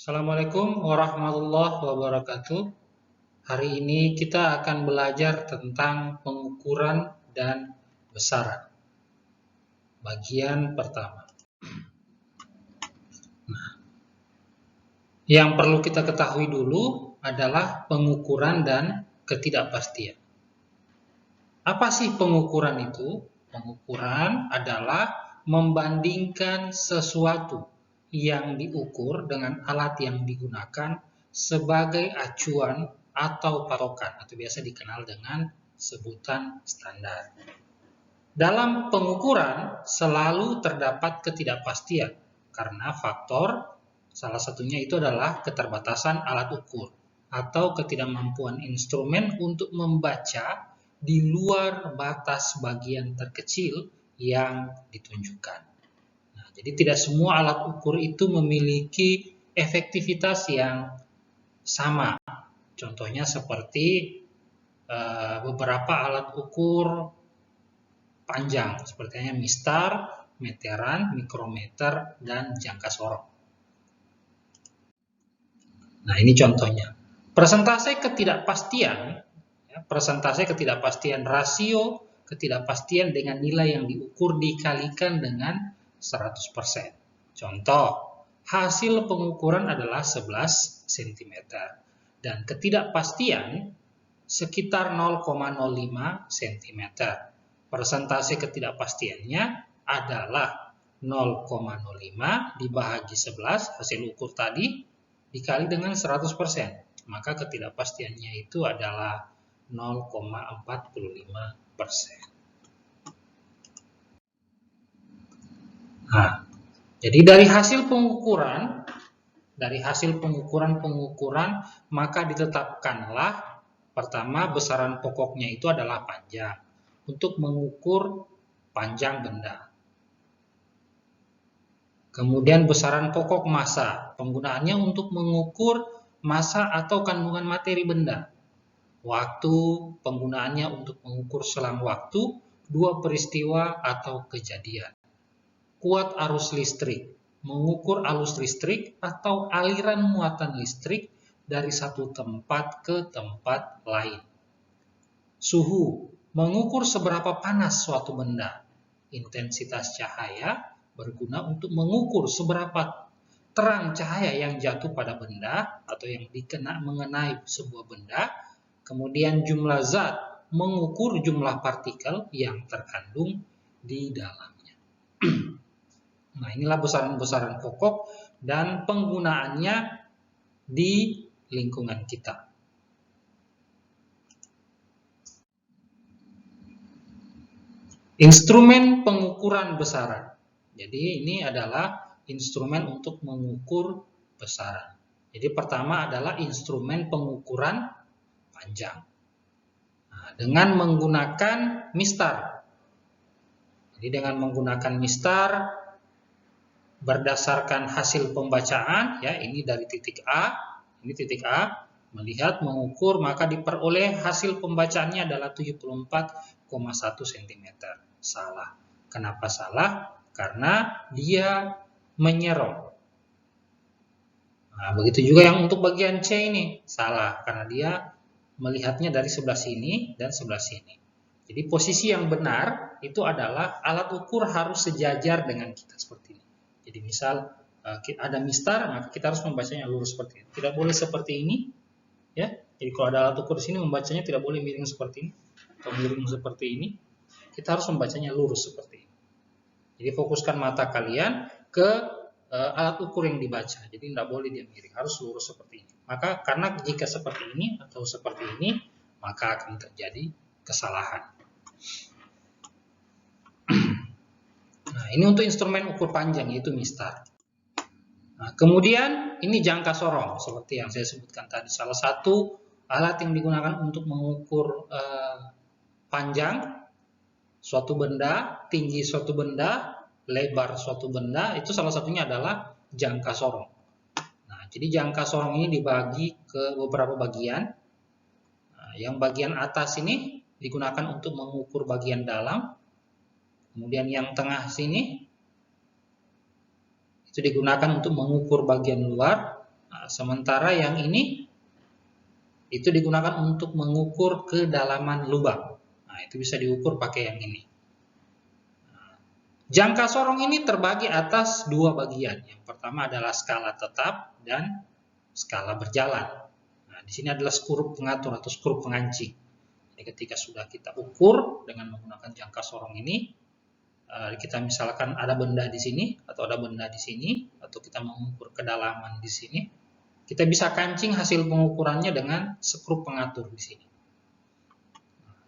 Assalamualaikum warahmatullahi wabarakatuh. Hari ini kita akan belajar tentang pengukuran dan besaran. Bagian pertama. Yang perlu kita ketahui dulu adalah pengukuran dan ketidakpastian. Apa sih pengukuran itu? Pengukuran adalah membandingkan sesuatu yang diukur dengan alat yang digunakan sebagai acuan atau patokan, atau biasa dikenal dengan sebutan standar. Dalam pengukuran selalu terdapat ketidakpastian karena faktor salah satunya itu adalah keterbatasan alat ukur atau ketidakmampuan instrumen untuk membaca di luar batas bagian terkecil yang ditunjukkan. Nah, jadi tidak semua alat ukur itu memiliki efektivitas yang sama. Contohnya seperti beberapa alat ukur panjang, seperti mistar, meteran, mikrometer, dan jangka sorong. Nah, ini contohnya. Persentase ketidakpastian rasio ketidakpastian dengan nilai yang diukur dikalikan dengan 100%. Contoh, hasil pengukuran adalah 11 cm dan ketidakpastian sekitar 0,05 cm. Persentase ketidakpastiannya adalah 0,05 dibagi 11 hasil ukur tadi dikali dengan 100%. Maka ketidakpastiannya itu adalah 0,45%. Nah, jadi dari hasil pengukuran maka ditetapkanlah pertama besaran pokoknya itu adalah panjang untuk mengukur panjang benda. Kemudian besaran pokok massa, penggunaannya untuk mengukur massa atau kandungan materi benda. Waktu, penggunaannya untuk mengukur selang waktu, dua peristiwa atau kejadian. Kuat arus listrik, mengukur arus listrik atau aliran muatan listrik dari satu tempat ke tempat lain. Suhu, mengukur seberapa panas suatu benda. Intensitas cahaya, berguna untuk mengukur seberapa terang cahaya yang jatuh pada benda atau yang mengenai sebuah benda. Kemudian jumlah zat, mengukur jumlah partikel yang terkandung di dalamnya. Nah, inilah besaran-besaran pokok dan penggunaannya di lingkungan kita. Instrumen pengukuran besaran. Jadi ini adalah instrumen untuk mengukur besaran. Jadi pertama adalah instrumen pengukuran panjang. Nah, dengan menggunakan mistar. Jadi dengan menggunakan mistar berdasarkan hasil pembacaan, ya ini dari titik A, ini titik A, melihat mengukur maka diperoleh hasil pembacaannya adalah 74,1 cm. Salah. Kenapa salah? Karena dia menyerong. Nah, begitu juga yang untuk bagian C ini, salah karena dia melihatnya dari sebelah sini dan sebelah sini. Jadi posisi yang benar itu adalah alat ukur harus sejajar dengan kita seperti ini. Jadi misal ada mistar, maka kita harus membacanya lurus seperti ini. Tidak boleh seperti ini, ya. Jadi kalau ada alat ukur di sini membacanya tidak boleh miring seperti ini atau miring seperti ini. Kita harus membacanya lurus seperti ini. Jadi fokuskan mata kalian ke alat ukur yang dibaca. Jadi tidak boleh dia miring, harus lurus seperti ini. Maka karena jika seperti ini atau seperti ini, maka akan terjadi kesalahan. Nah, ini untuk instrumen ukur panjang yaitu mistar. Nah, kemudian ini jangka sorong seperti yang saya sebutkan tadi. Salah satu alat yang digunakan untuk mengukur panjang suatu benda, tinggi suatu benda, lebar suatu benda, itu salah satunya adalah jangka sorong. Nah, jadi jangka sorong ini dibagi ke beberapa bagian. Nah, yang bagian atas ini digunakan untuk mengukur bagian dalam. Kemudian yang tengah sini itu digunakan untuk mengukur bagian luar. Nah, sementara yang ini itu digunakan untuk mengukur kedalaman lubang. Nah, itu bisa diukur pakai yang ini. Jangka sorong ini terbagi atas dua bagian. Yang pertama adalah skala tetap dan skala berjalan. Nah, di sini adalah skrup pengatur atau skrup pengancing. Jadi ketika sudah kita ukur dengan menggunakan jangka sorong ini, kita misalkan ada benda di sini atau ada benda di sini, atau kita mengukur kedalaman di sini, kita bisa kancing hasil pengukurannya dengan skrup pengatur di sini.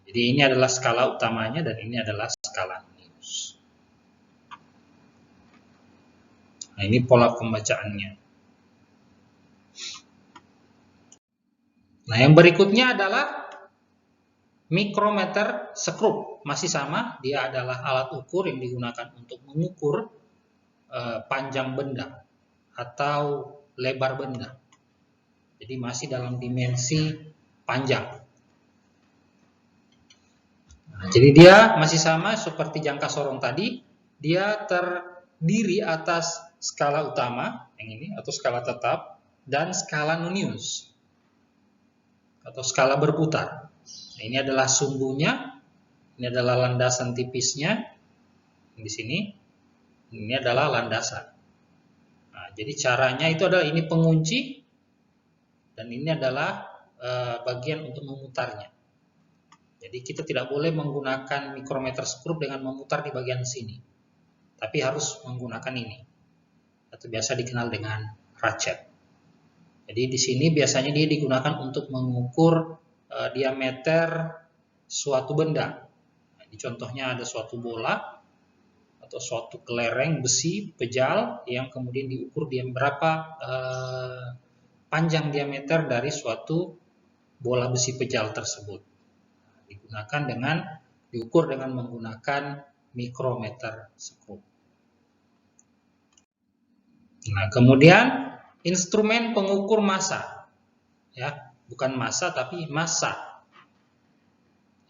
Jadi ini adalah skala utamanya dan ini adalah skala nilus. Nah, ini pola pembacaannya. Nah, yang berikutnya adalah mikrometer skrup. Masih sama, dia adalah alat ukur yang digunakan untuk mengukur panjang benda atau lebar benda. Jadi masih dalam dimensi panjang. Nah, jadi dia masih sama seperti jangka sorong tadi. Dia terdiri atas skala utama yang ini atau skala tetap dan skala nonius atau skala berputar. Nah, ini adalah sumbunya, ini adalah landasan tipisnya di sini. Ini adalah landasan. Nah, jadi caranya itu adalah ini pengunci dan ini adalah bagian untuk memutarnya. Jadi kita tidak boleh menggunakan mikrometer skrup dengan memutar di bagian sini, tapi harus menggunakan ini, atau biasa dikenal dengan ratchet. Jadi di sini biasanya dia digunakan untuk mengukur diameter suatu benda. Nah, di contohnya ada suatu bola atau suatu kelereng besi pejal yang kemudian diukur berapa panjang diameter dari suatu bola besi pejal tersebut. Diukur dengan menggunakan mikrometer skrup. Nah, kemudian instrumen pengukur massa, ya, bukan massa tapi massa,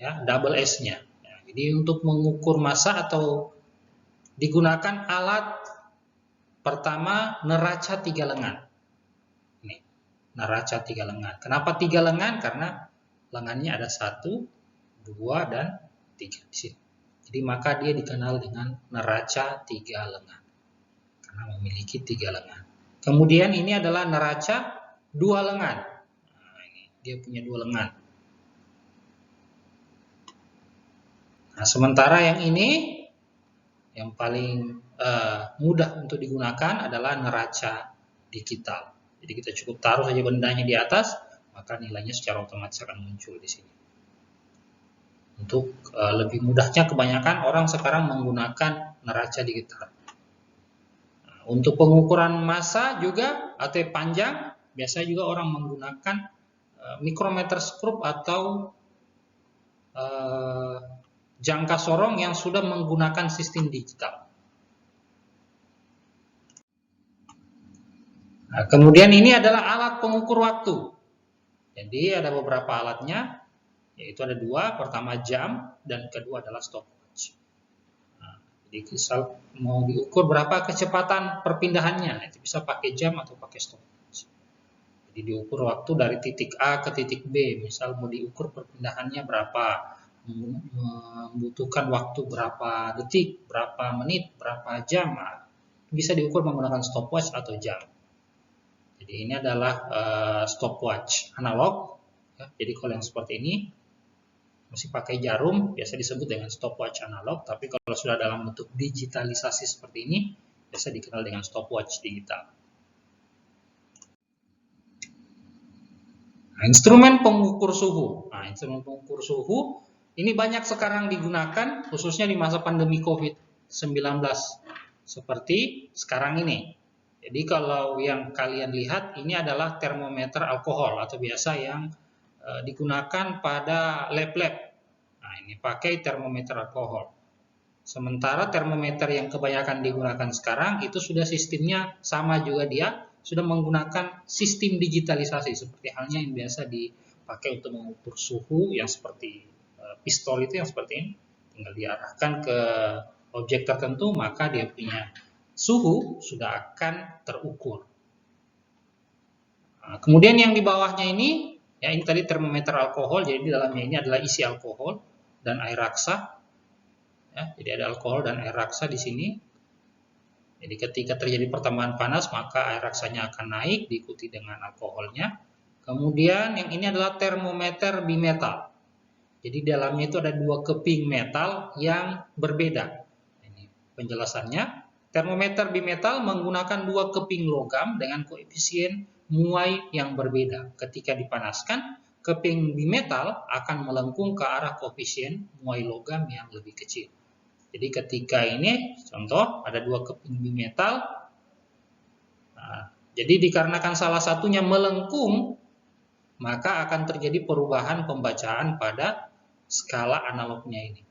ya, double S-nya. Ya, jadi untuk mengukur massa atau digunakan alat pertama neraca 3 lengan. Ini neraca 3 lengan. Kenapa 3 lengan? Karena lengannya ada 1, 2, dan 3 di sini. Jadi maka dia dikenal dengan neraca 3 lengan. Karena memiliki 3 lengan. Kemudian ini adalah neraca 2 lengan. Nah, ini dia punya 2 lengan. Nah, sementara yang ini yang paling mudah untuk digunakan adalah neraca digital. Jadi kita cukup taruh saja bendanya di atas, maka nilainya secara otomatis akan muncul di sini. Untuk lebih mudahnya kebanyakan orang sekarang menggunakan neraca digital. Nah, untuk pengukuran massa juga atau panjang, biasanya juga orang menggunakan mikrometer skrup atau jangka sorong yang sudah menggunakan sistem digital. Nah, kemudian ini adalah alat pengukur waktu. Jadi ada beberapa alatnya, yaitu ada 2, pertama jam dan kedua adalah stopwatch. Nah, jadi misal mau diukur berapa kecepatan perpindahannya, itu bisa pakai jam atau pakai stopwatch. Jadi diukur waktu dari titik A ke titik B, misal mau diukur perpindahannya berapa, membutuhkan waktu berapa detik, berapa menit, berapa jam, bisa diukur menggunakan stopwatch atau jam. Jadi ini adalah stopwatch analog. Ya, jadi kalau yang seperti ini masih pakai jarum, biasa disebut dengan stopwatch analog. Tapi kalau sudah dalam bentuk digitalisasi seperti ini, biasa dikenal dengan stopwatch digital. Nah, instrumen pengukur suhu. Nah, instrumen pengukur suhu ini banyak sekarang digunakan, khususnya di masa pandemi COVID-19 seperti sekarang ini. Jadi kalau yang kalian lihat ini adalah termometer alkohol atau biasa yang digunakan pada lab-lab. Nah, ini pakai termometer alkohol. Sementara termometer yang kebanyakan digunakan sekarang itu sudah sistemnya sama juga, dia sudah menggunakan sistem digitalisasi seperti halnya yang biasa dipakai untuk mengukur suhu yang seperti pistol itu yang seperti ini. Tinggal diarahkan ke objek tertentu maka dia punya suhu sudah akan terukur. Kemudian yang di bawahnya ini, ya ini tadi termometer alkohol, jadi di dalamnya ini adalah isi alkohol dan air raksa. Ya, jadi ada alkohol dan air raksa di sini. Jadi ketika terjadi pertambangan panas, maka air raksanya akan naik, diikuti dengan alkoholnya. Kemudian yang ini adalah termometer bimetal. Jadi di dalamnya itu ada dua keping metal yang berbeda. Ini penjelasannya. Termometer bimetal menggunakan dua keping logam dengan koefisien muai yang berbeda. Ketika dipanaskan, keping bimetal akan melengkung ke arah koefisien muai logam yang lebih kecil. Jadi ketika ini, contoh, ada dua keping bimetal. Nah, jadi dikarenakan salah satunya melengkung, maka akan terjadi perubahan pembacaan pada skala analognya ini.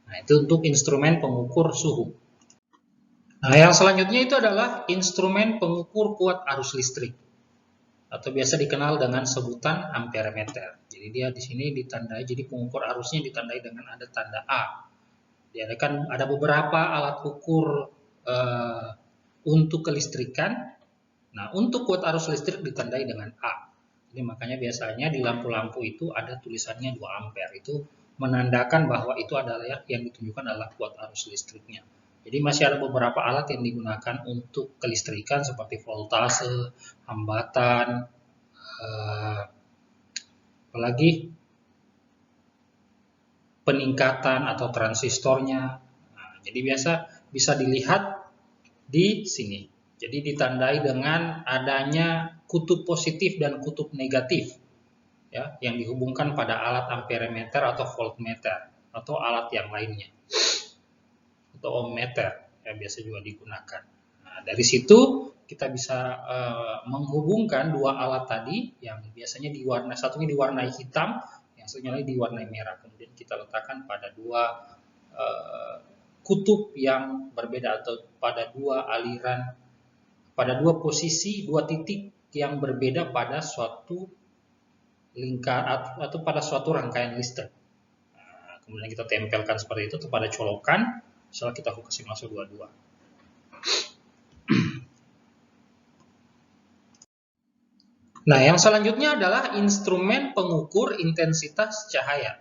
Nah, itu untuk instrumen pengukur suhu. Nah, yang selanjutnya itu adalah instrumen pengukur kuat arus listrik, atau biasa dikenal dengan sebutan amperemeter. Jadi dia di sini ditandai, jadi pengukur arusnya ditandai dengan ada tanda A. Dia kan ada beberapa alat ukur untuk kelistrikan. Nah, untuk kuat arus listrik ditandai dengan A. Jadi makanya biasanya di lampu-lampu itu ada tulisannya 2 ampere. Itu menandakan bahwa itu adalah yang ditunjukkan adalah kuat arus listriknya. Jadi masih ada beberapa alat yang digunakan untuk kelistrikan seperti voltase, hambatan, apalagi peningkatan atau transistornya. Nah, jadi biasa bisa dilihat di sini. Jadi ditandai dengan adanya kutub positif dan kutub negatif, ya, yang dihubungkan pada alat amperemeter atau voltmeter atau alat yang lainnya, atau ohmmeter yang biasa juga digunakan. Nah, dari situ kita bisa menghubungkan dua alat tadi yang biasanya diwarnai, satunya diwarnai hitam, yang satunya lagi diwarnai merah. Kemudian kita letakkan pada dua kutub yang berbeda atau pada dua aliran, pada dua posisi, dua titik yang berbeda pada suatu lingkar atau pada suatu rangkaian listrik. Nah, kemudian kita tempelkan seperti itu pada colokan, misalnya kita fokusin masuk dua-dua. Nah, yang selanjutnya adalah instrumen pengukur intensitas cahaya.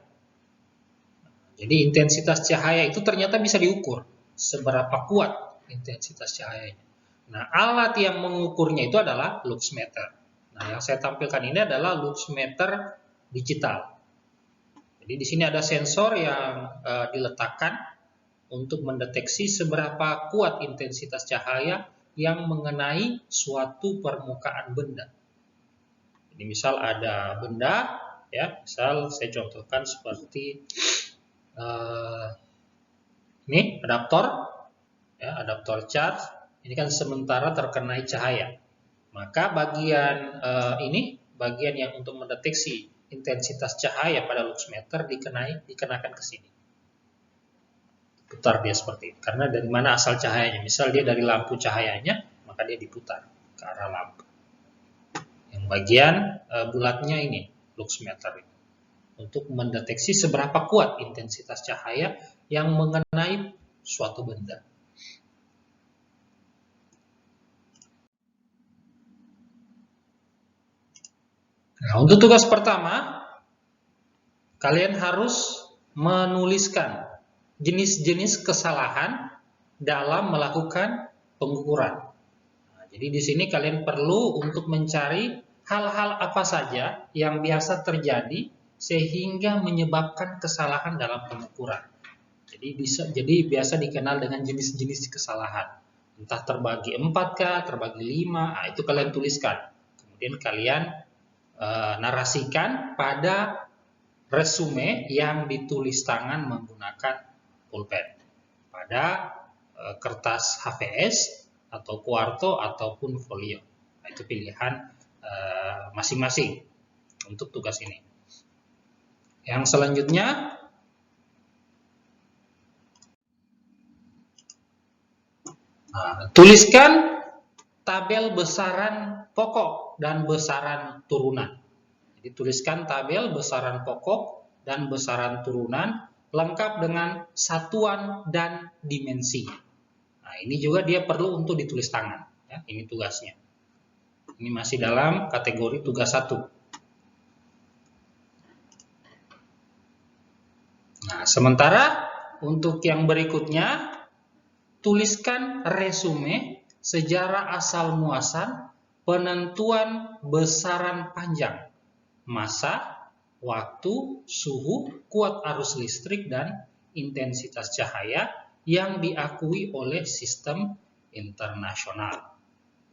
Jadi intensitas cahaya itu ternyata bisa diukur seberapa kuat intensitas cahayanya. Nah, alat yang mengukurnya itu adalah luxmeter. Nah, yang saya tampilkan ini adalah luxmeter digital. Jadi di sini ada sensor yang diletakkan untuk mendeteksi seberapa kuat intensitas cahaya yang mengenai suatu permukaan benda. Jadi misal ada benda, ya, misal saya contohkan seperti ini adaptor, ya, adaptor charge. Ini kan sementara terkenai cahaya. Maka bagian ini, bagian yang untuk mendeteksi intensitas cahaya pada luxmeter dikenakan ke sini. Putar dia seperti ini. Karena dari mana asal cahayanya? Misal dia dari lampu cahayanya, maka dia diputar ke arah lampu. Yang bagian bulatnya ini, luxmeter ini, untuk mendeteksi seberapa kuat intensitas cahaya yang mengenai suatu benda. Nah, untuk tugas pertama, kalian harus menuliskan jenis-jenis kesalahan dalam melakukan pengukuran. Nah, jadi di sini kalian perlu untuk mencari hal-hal apa saja yang biasa terjadi sehingga menyebabkan kesalahan dalam pengukuran. Jadi biasa dikenal dengan jenis-jenis kesalahan. Entah terbagi 4 kah, terbagi 5, nah, itu kalian tuliskan. Kemudian kalian narasikan pada resume yang ditulis tangan menggunakan pulpen pada kertas HVS atau kuarto ataupun folio. Nah, itu pilihan masing-masing untuk tugas ini. Yang selanjutnya, tuliskan tabel besaran pokok dan besaran turunan. Jadi tuliskan tabel besaran pokok dan besaran turunan lengkap dengan satuan dan dimensi. Nah, ini juga dia perlu untuk ditulis tangan. Ya. Ya, ini tugasnya. Ini masih dalam kategori tugas 1. Nah, sementara untuk yang berikutnya, tuliskan resume sejarah asal muasal penentuan besaran panjang, masa, waktu, suhu, kuat arus listrik, dan intensitas cahaya yang diakui oleh sistem internasional.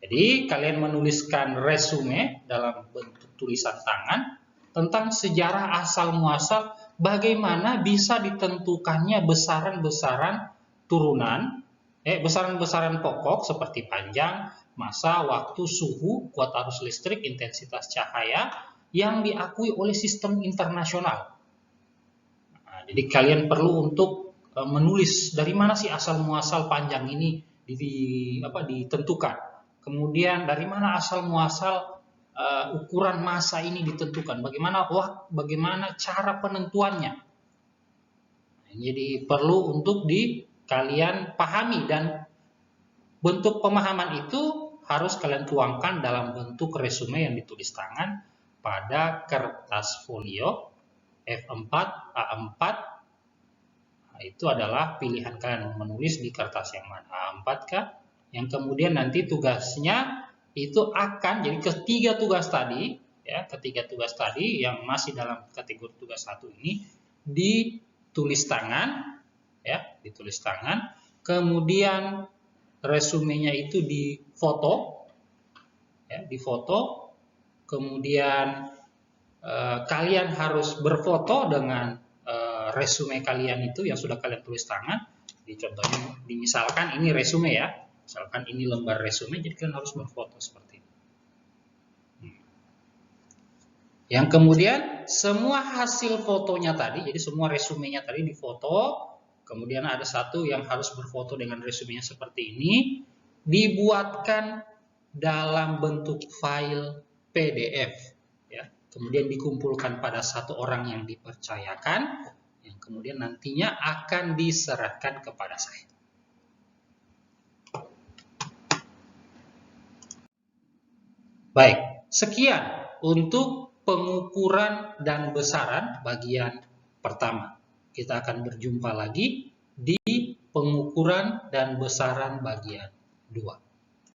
Jadi, kalian menuliskan resume dalam bentuk tulisan tangan tentang sejarah asal-muasal bagaimana bisa ditentukannya besaran-besaran turunan, besaran-besaran pokok seperti panjang, masa, waktu, suhu, kuat arus listrik, intensitas cahaya yang diakui oleh sistem internasional. Nah, jadi kalian perlu untuk menulis dari mana sih asal-muasal panjang ini ditentukan. Kemudian dari mana asal-muasal ukuran massa ini ditentukan, bagaimana cara penentuannya. Jadi perlu untuk kalian pahami, dan bentuk pemahaman itu harus kalian tuangkan dalam bentuk resume yang ditulis tangan pada kertas folio F4, A4. Nah, itu adalah pilihan kalian menulis di kertas yang mana, A4 kah? Yang kemudian nanti tugasnya itu akan jadi ketiga tugas tadi yang masih dalam kategori tugas 1 ini ditulis tangan, kemudian resumenya itu difoto, kemudian kalian harus berfoto dengan resume kalian itu yang sudah kalian tulis tangan. Contohnya, misalkan ini resume ya. Misalkan ini lembar resume, jadi kalian harus berfoto seperti ini. Yang kemudian semua hasil fotonya tadi, jadi semua resumenya tadi difoto, kemudian ada satu yang harus berfoto dengan resumenya seperti ini, dibuatkan dalam bentuk file PDF, ya. Kemudian dikumpulkan pada satu orang yang dipercayakan, yang kemudian nantinya akan diserahkan kepada saya. Baik, sekian untuk pengukuran dan besaran bagian pertama. Kita akan berjumpa lagi di pengukuran dan besaran bagian 2.